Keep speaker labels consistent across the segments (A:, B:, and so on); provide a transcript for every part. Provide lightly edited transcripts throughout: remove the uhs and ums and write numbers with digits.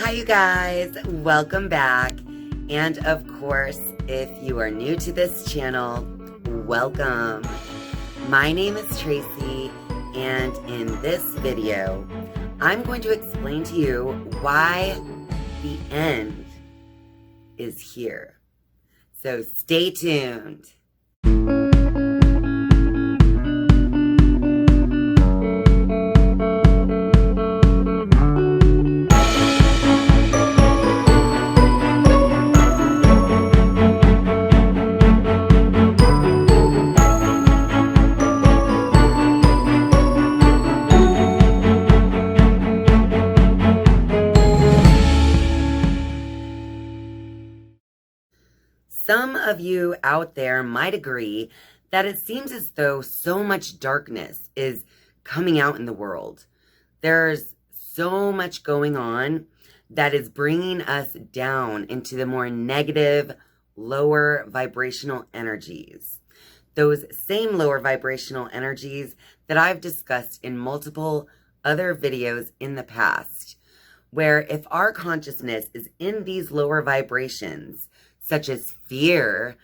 A: Hi, you guys. Welcome back. And of course, if you are new to this channel, welcome. My name is Tracy, and in this video, I'm going to explain to you why the end is here. So stay tuned. Some of you out there might agree that it seems as though so much darkness is coming out in the world. There's so much going on that is bringing us down into the more negative, lower vibrational energies. Those same lower vibrational energies that I've discussed in multiple other videos in the past, where if our consciousness is in these lower vibrations, such as fear,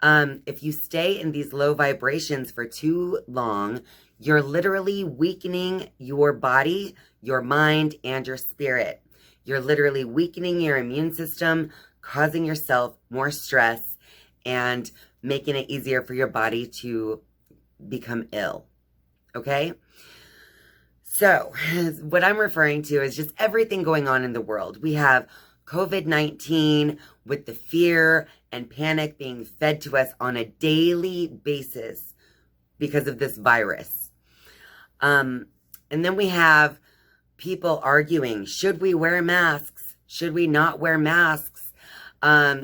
A: if you stay in these low vibrations for too long, you're literally weakening your body, your mind, and your spirit. You're literally weakening your immune system, causing yourself more stress, and making it easier for your body to become ill. Okay? So, what I'm referring to is just everything going on in the world. We have COVID-19 with the fear and panic being fed to us on a daily basis because of this virus. And then we have people arguing, should we wear masks? Should we not wear masks?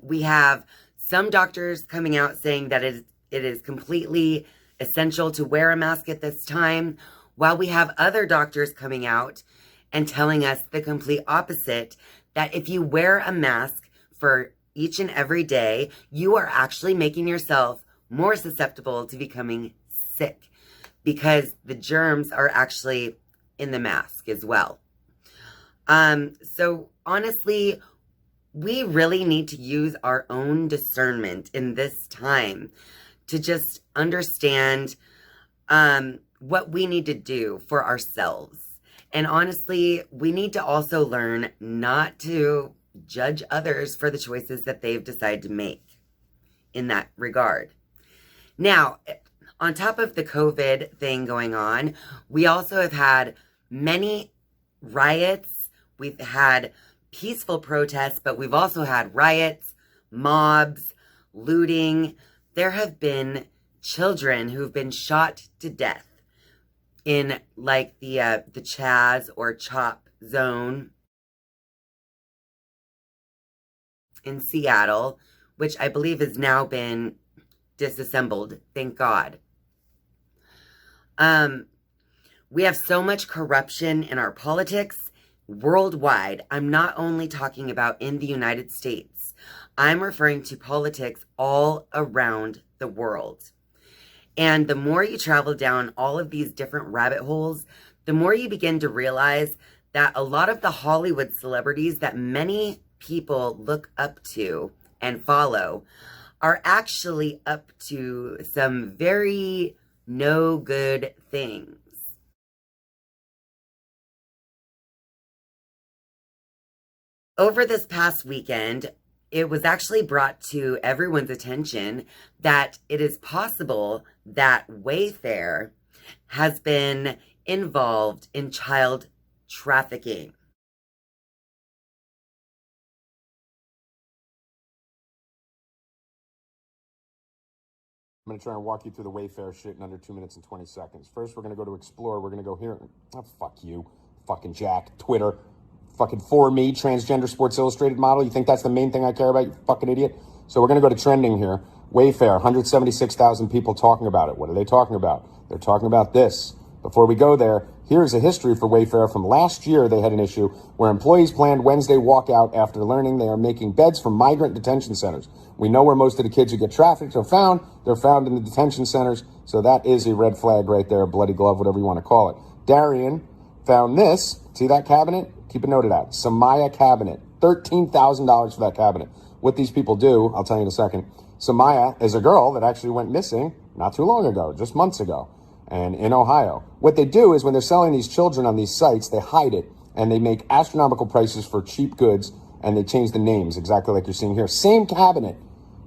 A: We have some doctors coming out saying that it is completely essential to wear a mask at this time, while we have other doctors coming out and telling us the complete opposite, that if you wear a mask for each and every day, you are actually making yourself more susceptible to becoming sick because the germs are actually in the mask as well. So honestly, we really need to use our own discernment in this time to just understand what we need to do for ourselves. And honestly, we need to also learn not to judge others for the choices that they've decided to make in that regard. Now, on top of the COVID thing going on, we also have had many riots. We've had peaceful protests, but we've also had riots, mobs, looting. There have been children who've been shot to death in like the CHAZ or CHOP zone in Seattle, which I believe has now been disassembled, thank God. We have so much corruption in our politics worldwide. I'm not only talking about in the United States. I'm referring to politics all around the world. And the more you travel down all of these different rabbit holes, the more you begin to realize that a lot of the Hollywood celebrities that many people look up to and follow are actually up to some very no good things. Over this past weekend, it was actually brought to everyone's attention that it is possible that Wayfair has been involved in child trafficking.
B: I'm going to try and walk you through the Wayfair shit in under 2 minutes and 20 seconds. First, we're going to go to Explore. We're going to go here. Oh, fuck you. Fucking Jack. Twitter. Fucking for me, transgender Sports Illustrated model. You think that's the main thing I care about, you fucking idiot? So we're going to go to trending here. Wayfair, 176,000 people talking about it. What are they talking about? They're talking about this. Before we go there, here's a history for Wayfair from last year. They had an issue where employees planned Wednesday walkout after learning they are making beds for migrant detention centers. We know where most of the kids who get trafficked are found. They're found in the detention centers. So that is a red flag right there, bloody glove, whatever you want to call it. Darian found this. See that cabinet? Keep a note of that. Samaya cabinet, $13,000 for that cabinet. What these people do, I'll tell you in a second. Samaya is a girl that actually went missing not too long ago, just months ago, and in Ohio. What they do is when they're selling these children on these sites, they hide it, and they make astronomical prices for cheap goods, and they change the names, exactly like you're seeing here. Same cabinet,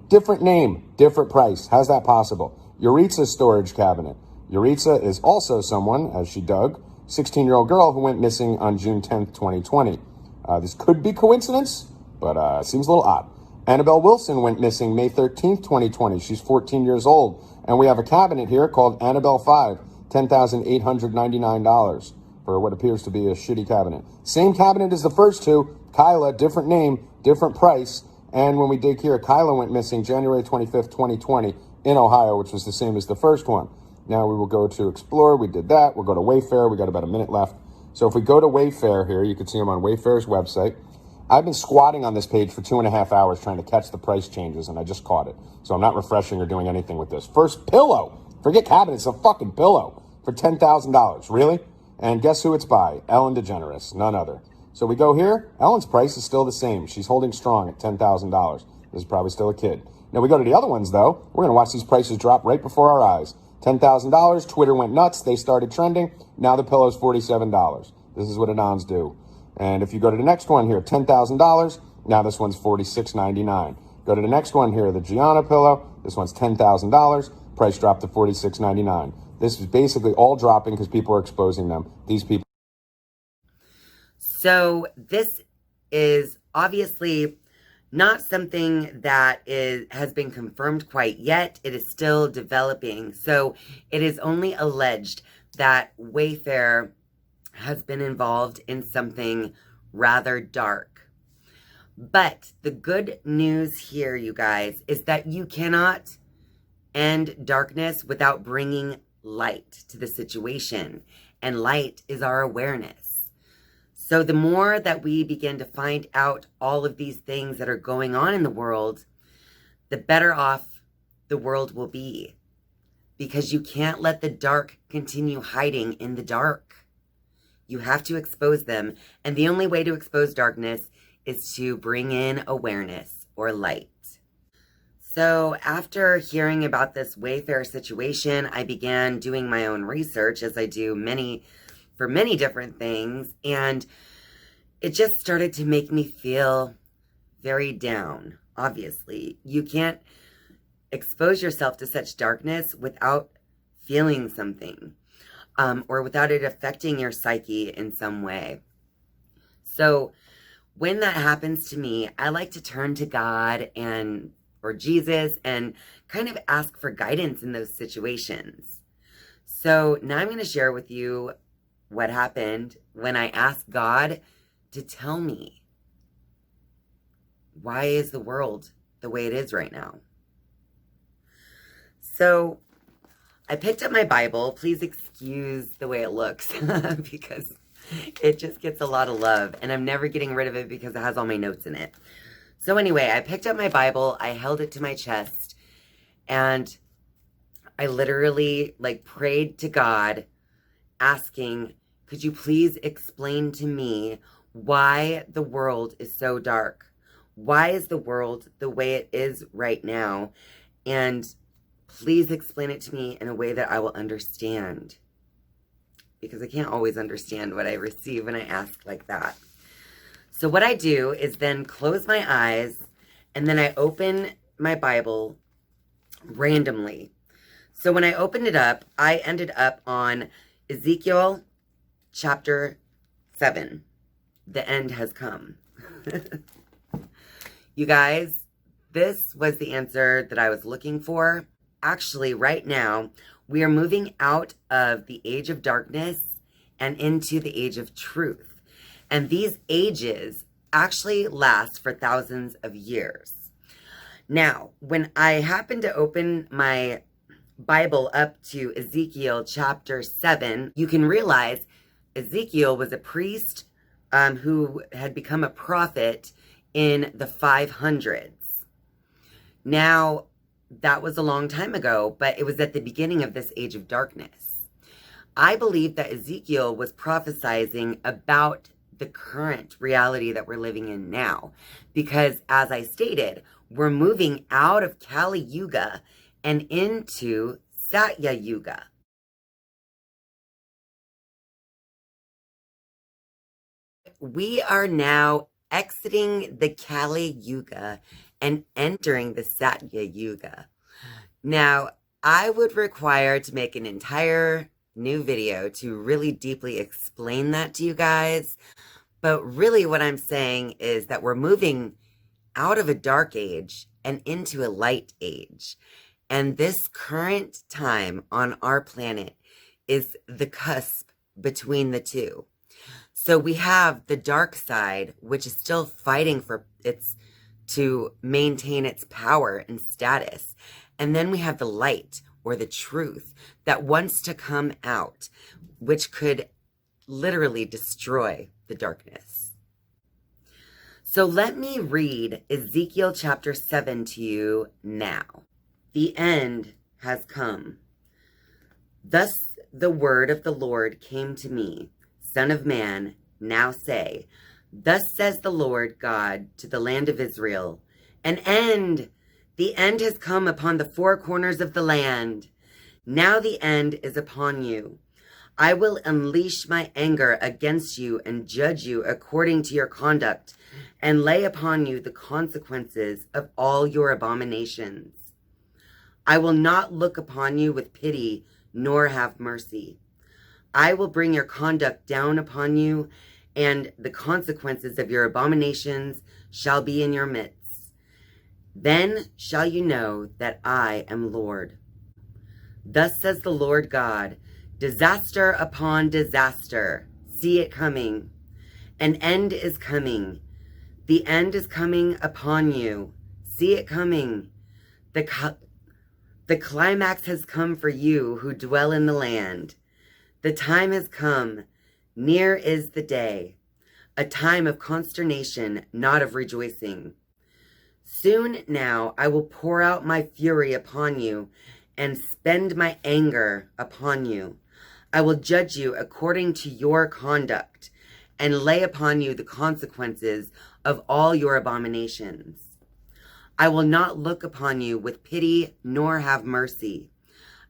B: different name, different price. How's that possible? Yuritsa's storage cabinet. Yuritsa is also someone, as she dug, 16-year-old girl who went missing on June 10th, 2020. This could be coincidence, but seems a little odd. Annabelle Wilson went missing May 13th, 2020. She's 14 years old. And we have a cabinet here called Annabelle 5, $10,899 for what appears to be a shitty cabinet. Same cabinet as the first two. Kyla, different name, different price. And when we dig here, Kyla went missing January 25th, 2020 in Ohio, which was the same as the first one. Now we will go to Explore. We did that. We'll go to Wayfair. We got about a minute left. So if we go to Wayfair here, you can see them on Wayfair's website. I've been squatting on this page for 2.5 hours trying to catch the price changes, and I just caught it. So I'm not refreshing or doing anything with this. First pillow. Forget cabinets, a fucking pillow for $10,000. Really? And guess who it's by? Ellen DeGeneres, none other. So we go here. Ellen's price is still the same. She's holding strong at $10,000. This is probably still a kid. Now we go to the other ones, though. We're going to watch these prices drop right before our eyes. $10,000. Twitter went nuts. They started trending. Now the pillow's $47. This is what Anons do. And if you go to the next one here, $10,000. Now this one's $46.99. Go to the next one here, the Gianna pillow. This one's $10,000. Price dropped to $46.99. This is basically all dropping because people are exposing them. These people.
A: So this is obviously not something that has been confirmed quite yet. It is still developing. So it is only alleged that Wayfair has been involved in something rather dark. But the good news here, you guys, is that you cannot end darkness without bringing light to the situation. And light is our awareness. So the more that we begin to find out all of these things that are going on in the world, the better off the world will be. Because you can't let the dark continue hiding in the dark. You have to expose them. And the only way to expose darkness is to bring in awareness or light. So after hearing about this Wayfair situation, I began doing my own research, as I do for many different things. And it just started to make me feel very down. Obviously, you can't expose yourself to such darkness without feeling something. Or without it affecting your psyche in some way. So when that happens to me, I like to turn to God or Jesus and kind of ask for guidance in those situations. So now I'm going to share with you what happened when I asked God to tell me, why is the world the way it is right now? So I picked up my Bible. Please excuse the way it looks because it just gets a lot of love. And I'm never getting rid of it because it has all my notes in it. So anyway, I picked up my Bible. I held it to my chest. And I literally prayed to God asking, could you please explain to me why the world is so dark? Why is the world the way it is right now? And please explain it to me in a way that I will understand. Because I can't always understand what I receive when I ask like that. So what I do is then close my eyes and then I open my Bible randomly. So when I opened it up, I ended up on Ezekiel chapter 7. The end has come. You guys, this was the answer that I was looking for. Actually, right now, we are moving out of the age of darkness and into the age of truth. And these ages actually last for thousands of years. Now, when I happened to open my Bible up to Ezekiel chapter 7, you can realize Ezekiel was a priest who had become a prophet in the 500s. Now, that was a long time ago, but it was at the beginning of this age of darkness. I believe that Ezekiel was prophesying about the current reality that we're living in now. Because as I stated, we're moving out of Kali Yuga and into Satya Yuga. We are now exiting the Kali Yuga and entering the Satya Yuga. Now, I would require to make an entire new video to really deeply explain that to you guys. But really what I'm saying is that we're moving out of a dark age and into a light age. And this current time on our planet is the cusp between the two. So we have the dark side, which is still fighting for to maintain its power and status. And then we have the light, or the truth, that wants to come out, which could literally destroy the darkness. So let me read Ezekiel chapter 7 to you now. The end has come. Thus the word of the Lord came to me, Son of man, now say, Thus says the Lord God to the land of Israel, an end! The end has come upon the four corners of the land. Now the end is upon you. I will unleash my anger against you and judge you according to your conduct, and lay upon you the consequences of all your abominations. I will not look upon you with pity, nor have mercy. I will bring your conduct down upon you, and the consequences of your abominations shall be in your midst. Then shall you know that I am Lord. Thus says the Lord God, disaster upon disaster. See it coming. An end is coming. The end is coming upon you. See it coming. The climax has come for you who dwell in the land. The time has come. Near is the day. A time of consternation, not of rejoicing. Soon now I will pour out my fury upon you and spend my anger upon you. I will judge you according to your conduct and lay upon you the consequences of all your abominations. I will not look upon you with pity nor have mercy.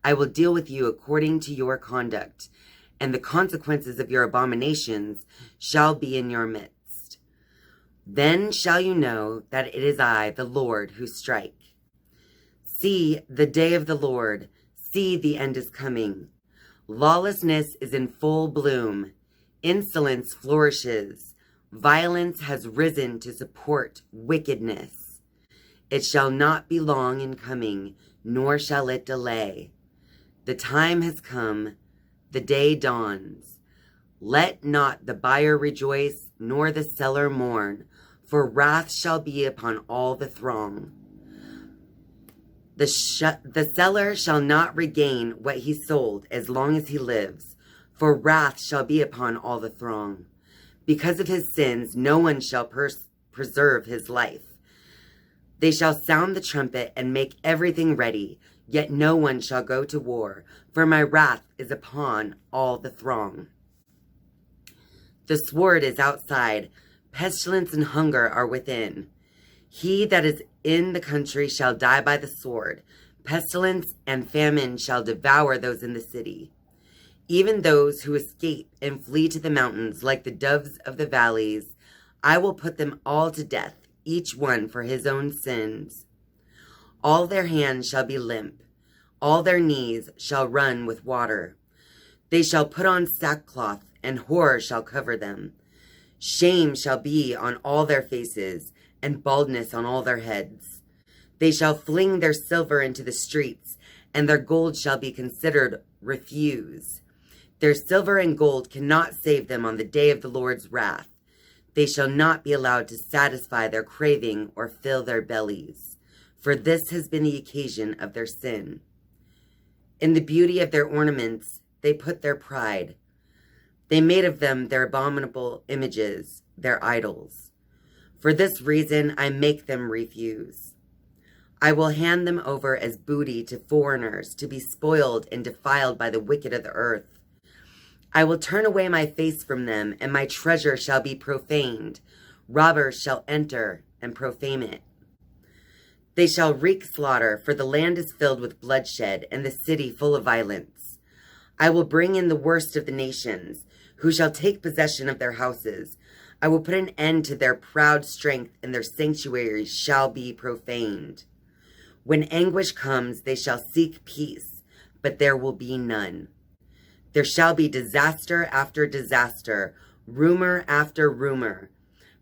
A: I will deal with you according to your conduct, and the consequences of your abominations shall be in your midst. Then shall you know that it is I, the Lord, who strike. See the day of the Lord. See, the end is coming. Lawlessness is in full bloom. Insolence flourishes. Violence has risen to support wickedness. It shall not be long in coming, nor shall it delay. The time has come. The day dawns. Let not the buyer rejoice, nor the seller mourn, for wrath shall be upon all the throng. The seller shall not regain what he sold as long as he lives, for wrath shall be upon all the throng. Because of his sins, no one shall preserve his life. They shall sound the trumpet and make everything ready, yet no one shall go to war, for my wrath is upon all the throng. The sword is outside, pestilence and hunger are within. He that is in the country shall die by the sword. Pestilence and famine shall devour those in the city. Even those who escape and flee to the mountains like the doves of the valleys, I will put them all to death, each one for his own sins. All their hands shall be limp. All their knees shall run with water. They shall put on sackcloth, and horror shall cover them. Shame shall be on all their faces, and baldness on all their heads. They shall fling their silver into the streets, and their gold shall be considered refuse. Their silver and gold cannot save them on the day of the Lord's wrath. They shall not be allowed to satisfy their craving or fill their bellies, for this has been the occasion of their sin. In the beauty of their ornaments, they put their pride. They made of them their abominable images, their idols. For this reason, I make them refuse. I will hand them over as booty to foreigners, to be spoiled and defiled by the wicked of the earth. I will turn away my face from them, and my treasure shall be profaned. Robbers shall enter and profane it. They shall wreak slaughter, for the land is filled with bloodshed, and the city full of violence. I will bring in the worst of the nations, who shall take possession of their houses. I will put an end to their proud strength, and their sanctuaries shall be profaned. When anguish comes, they shall seek peace, but there will be none. There shall be disaster after disaster, rumor after rumor.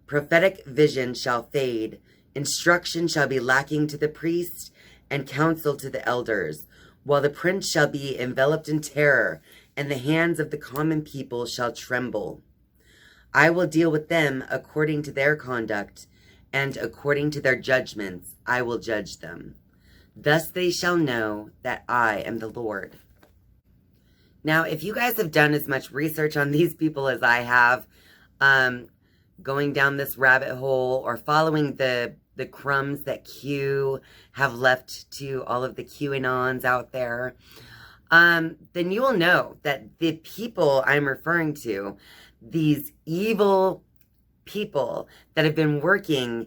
A: Prophetic vision shall fade. Instruction shall be lacking to the priest, and counsel to the elders, while the prince shall be enveloped in terror, and the hands of the common people shall tremble. I will deal with them according to their conduct, and according to their judgments I will judge them. Thus they shall know that I am the Lord. Now, if you guys have done as much research on these people as I have, going down this rabbit hole or following the crumbs that Q have left to all of the QAnons out there, then you will know that the people I'm referring to, these evil people that have been working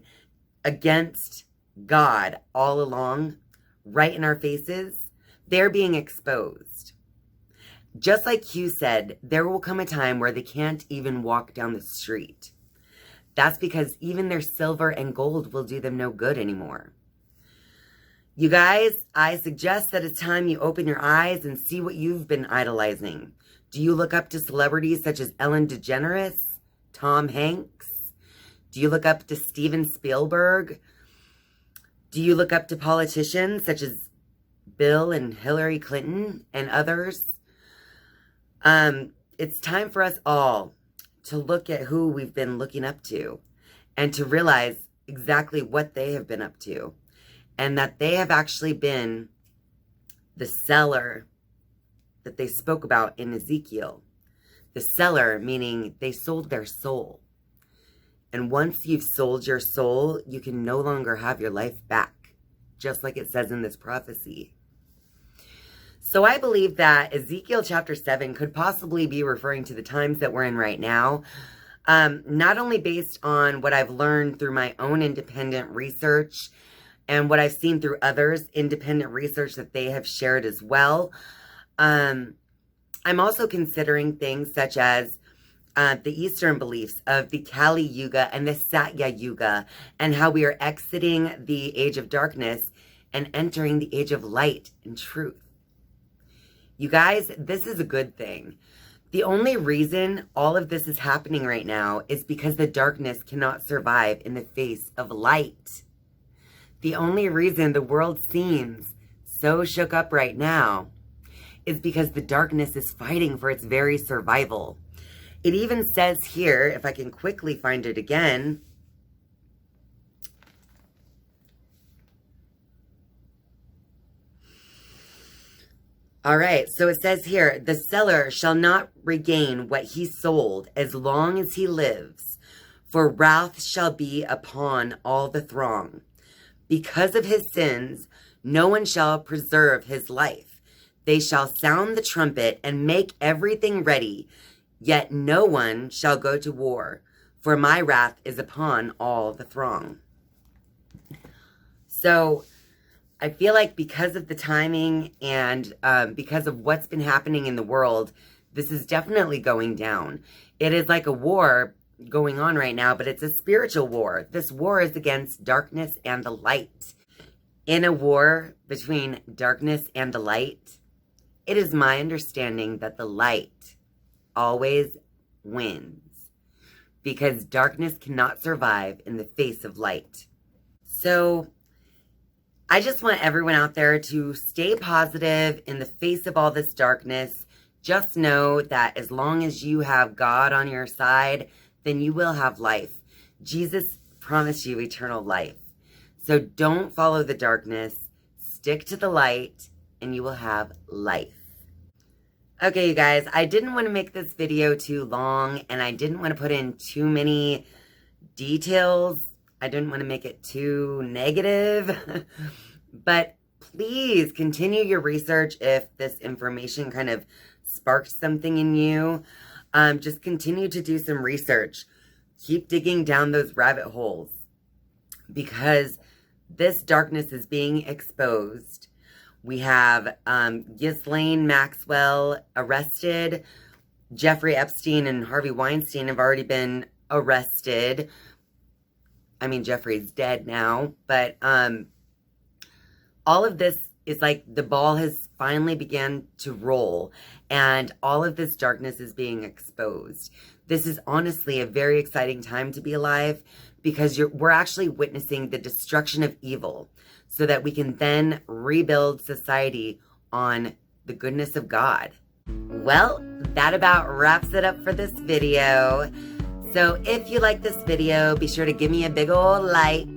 A: against God all along, right in our faces, they're being exposed. Just like Q said, there will come a time where they can't even walk down the street. That's because even their silver and gold will do them no good anymore. You guys, I suggest that it's time you open your eyes and see what you've been idolizing. Do you look up to celebrities such as Ellen DeGeneres, Tom Hanks? Do you look up to Steven Spielberg? Do you look up to politicians such as Bill and Hillary Clinton and others? It's time for us all to look at who we've been looking up to and to realize exactly what they have been up to, and that they have actually been the seller that they spoke about in Ezekiel. The seller, meaning they sold their soul. And once you've sold your soul, you can no longer have your life back, just like it says in this prophecy. So I believe that Ezekiel chapter 7 could possibly be referring to the times that we're in right now, not only based on what I've learned through my own independent research and what I've seen through others' independent research that they have shared as well. I'm also considering things such as the Eastern beliefs of the Kali Yuga and the Satya Yuga, and how we are exiting the age of darkness and entering the age of light and truth. You guys, this is a good thing. The only reason all of this is happening right now is because the darkness cannot survive in the face of light. The only reason the world seems so shook up right now is because the darkness is fighting for its very survival. It even says here, if I can quickly find it again, all right, so it says here, the seller shall not regain what he sold as long as he lives, for wrath shall be upon all the throng. Because of his sins, no one shall preserve his life. They shall sound the trumpet and make everything ready, yet no one shall go to war, for my wrath is upon all the throng. So I feel like because of the timing and because of what's been happening in the world, this is definitely going down. It is like a war going on right now, but it's a spiritual war. This war is against darkness and the light. In a war between darkness and the light, it is my understanding that the light always wins, because darkness cannot survive in the face of light. So I just want everyone out there to stay positive in the face of all this darkness. Just know that as long as you have God on your side, then you will have life. Jesus promised you eternal life. So don't follow the darkness. Stick to the light, and you will have life. Okay, you guys, I didn't want to make this video too long, and I didn't want to put in too many details. I didn't want to make it too negative. But please continue your research if this information kind of sparked something in you, just continue to do some research. Keep digging down those rabbit holes, because this darkness is being exposed. We have Ghislaine Maxwell arrested. Jeffrey Epstein and Harvey Weinstein have already been arrested. I mean, Jeffrey's dead now, but all of this is like the ball has finally began to roll, and all of this darkness is being exposed. This is honestly a very exciting time to be alive, because we're actually witnessing the destruction of evil so that we can then rebuild society on the goodness of God. Well, that about wraps it up for this video. So if you like this video, be sure to give me a big old like.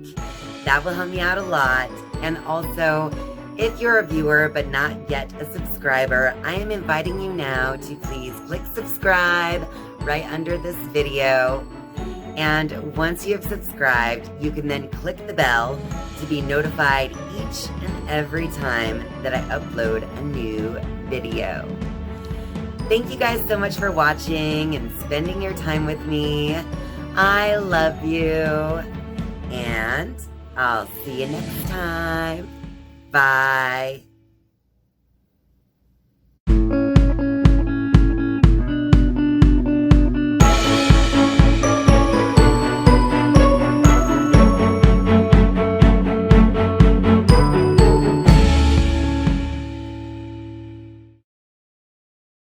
A: That will help me out a lot. And also, if you're a viewer but not yet a subscriber, I am inviting you now to please click subscribe right under this video. And once you have subscribed, you can then click the bell to be notified each and every time that I upload a new video. Thank you guys so much for watching and spending your time with me. I love you. And I'll see you next time. Bye.